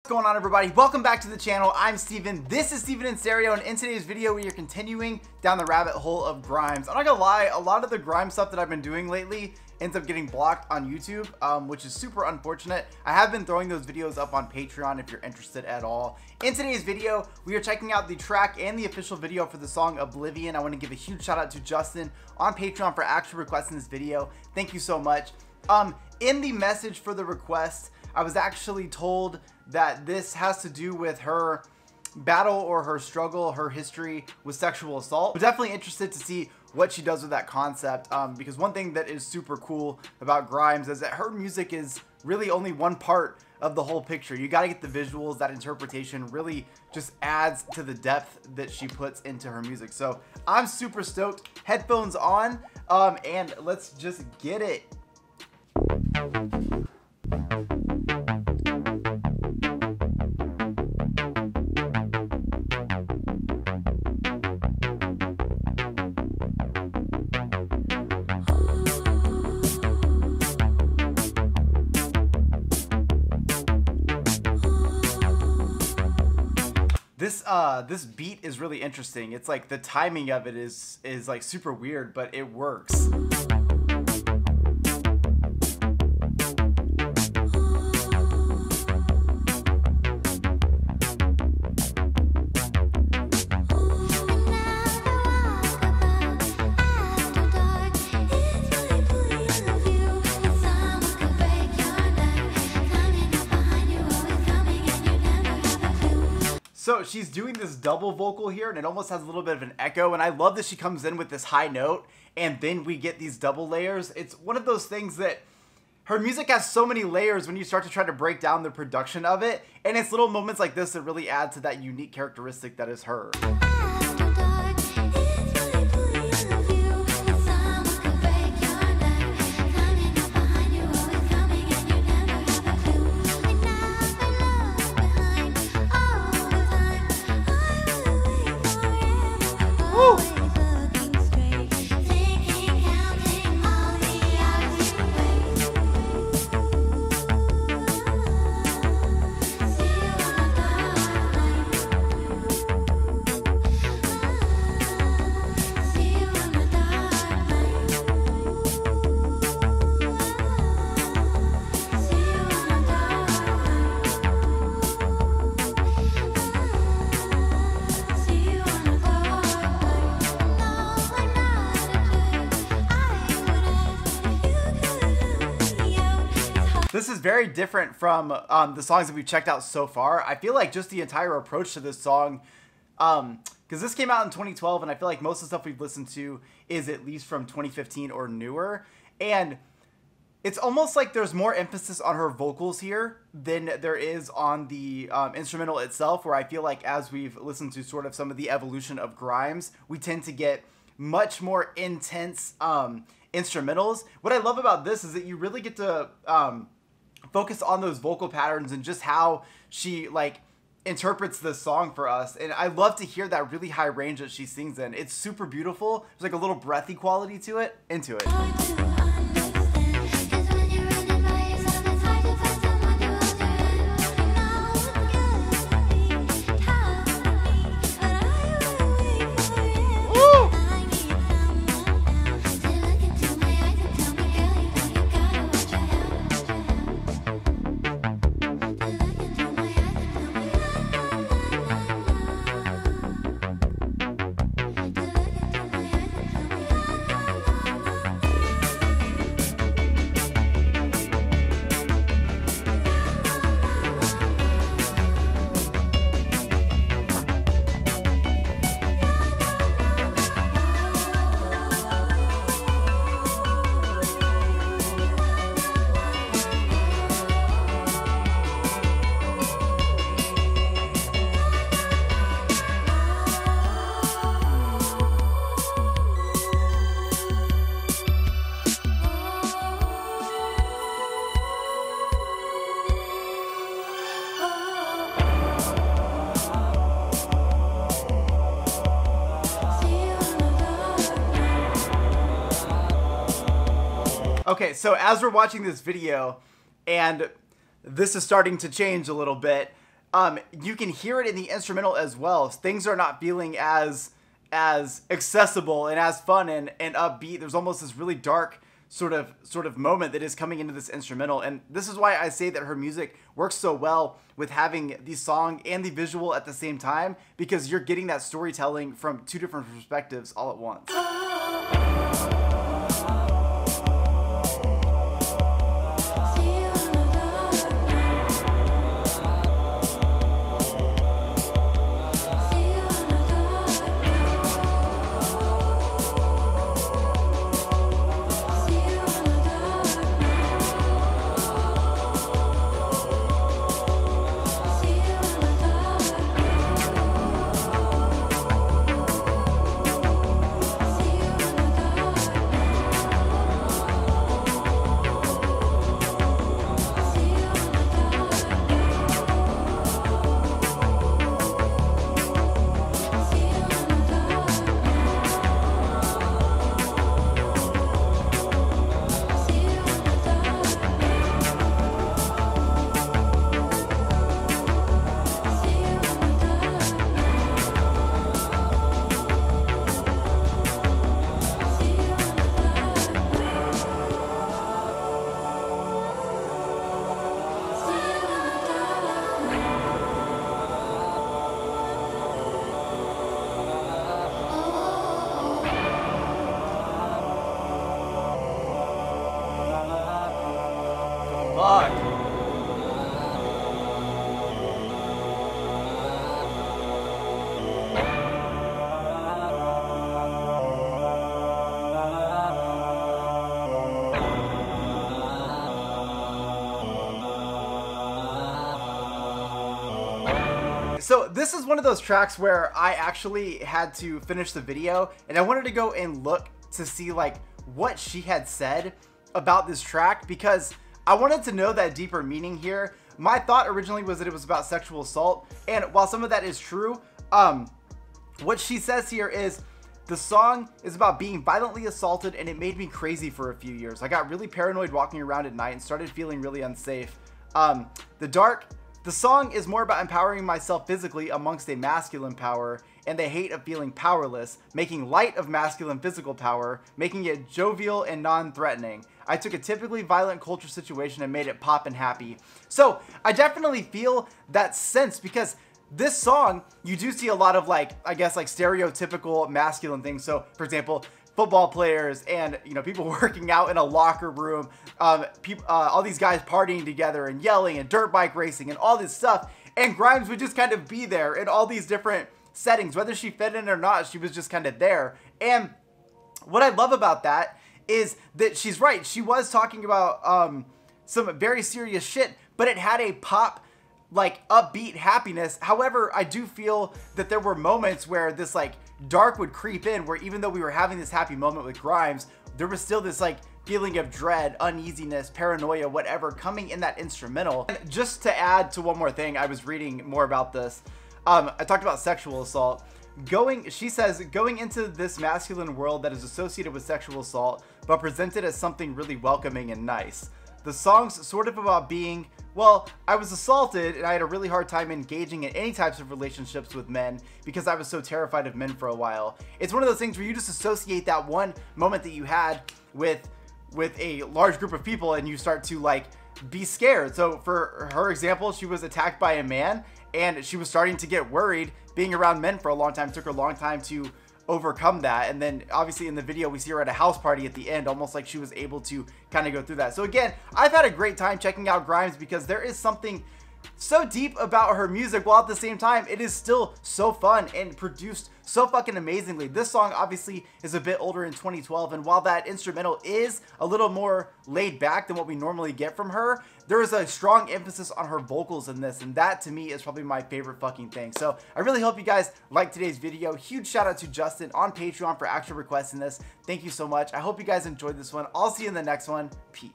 What's going on, everybody? Welcome back to the channel. I'm Steven. This is Steven in Stereo, and in today's video we are continuing down the rabbit hole of Grimes. I'm not gonna lie, a lot of the Grimes stuff that I've been doing lately ends up getting blocked on YouTube, which is super unfortunate. I have been throwing those videos up on Patreon if you're interested at all. In today's video, we are checking out the track and the official video for the song Oblivion. I want to give a huge shout out to Justin on Patreon for actually requesting this video. Thank you so much. In the message for the request, I was actually told that this has to do with her battle or her struggle, her history with sexual assault. I'm definitely interested to see what she does with that concept, because one thing that is super cool about Grimes is that her music is really only one part of the whole picture. You got to get the visuals. That interpretation really just adds to the depth that she puts into her music. So I'm super stoked. Headphones on, and let's just get it. This beat is really interesting. It's like the timing of it is like super weird, but it works. So she's doing this double vocal here, and it almost has a little bit of an echo, and I love that she comes in with this high note, and then we get these double layers. It's one of those things that her music has so many layers when you start to try to break down the production of it, and it's little moments like this that really add to that unique characteristic that is her. This is very different from the songs that we've checked out so far. I feel like just the entire approach to this song, because this came out in 2012, and I feel like most of the stuff we've listened to is at least from 2015 or newer. And it's almost like there's more emphasis on her vocals here than there is on the instrumental itself, where I feel like as we've listened to sort of some of the evolution of Grimes, we tend to get much more intense instrumentals. What I love about this is that you really get to focus on those vocal patterns and just how she like interprets the song for us. And I love to hear that really high range that she sings in. It's super beautiful. There's like a little breathy quality to it. Into it. Okay, so as we're watching this video, and this is starting to change a little bit, you can hear it in the instrumental as well. Things are not feeling as accessible and as fun and upbeat. There's almost this really dark sort of moment that is coming into this instrumental, and this is why I say that her music works so well with having the song and the visual at the same time, because you're getting that storytelling from two different perspectives all at once. Fuck. So this is one of those tracks where I actually had to finish the video and I wanted to go and look to see like what she had said about this track, because I wanted to know that deeper meaning here. My thought originally was that it was about sexual assault, and while some of that is true, what she says here is the song is about being violently assaulted and it made me crazy for a few years. I got really paranoid walking around at night and started feeling really unsafe. The song is more about empowering myself physically amongst a masculine power and the hate of feeling powerless, making light of masculine physical power, making it jovial and non-threatening. I took a typically violent culture situation and made it pop and happy. So I definitely feel that sense, because this song, you do see a lot of like, I guess like stereotypical masculine things. So for example, football players and, you know, people working out in a locker room, all these guys partying together and yelling and dirt bike racing and all this stuff. And Grimes would just kind of be there in all these different settings, whether she fit in or not, she was just kind of there. And what I love about that is that she's right. She was talking about some very serious shit, but it had a pop, like upbeat happiness. However, I do feel that there were moments where this like dark would creep in, where even though we were having this happy moment with Grimes, there was still this like feeling of dread, uneasiness, paranoia, whatever, coming in that instrumental. And just to add to one more thing, I was reading more about this. I talked about sexual assault. She says, going into this masculine world that is associated with sexual assault, but presented as something really welcoming and nice. The song's sort of about being, well, I was assaulted and I had a really hard time engaging in any types of relationships with men because I was so terrified of men for a while. It's one of those things where you just associate that one moment that you had with a large group of people and you start to like be scared. So for her example, she was attacked by a man and she was starting to get worried. Being around men for a long time took her a long time to overcome that. And then obviously in the video we see her at a house party at the end, almost like she was able to kind of go through that. So again, I've had a great time checking out Grimes because there is something so deep about her music, while at the same time it is still so fun and produced so fucking amazingly. This song obviously is a bit older, in 2012, and while that instrumental is a little more laid back than what we normally get from her, there is a strong emphasis on her vocals in this, and that to me is probably my favorite fucking thing. So I really hope you guys liked today's video. Huge shout out to Justin on Patreon for actually requesting this. Thank you so much. I hope you guys enjoyed this one. I'll see you in the next one. Peace.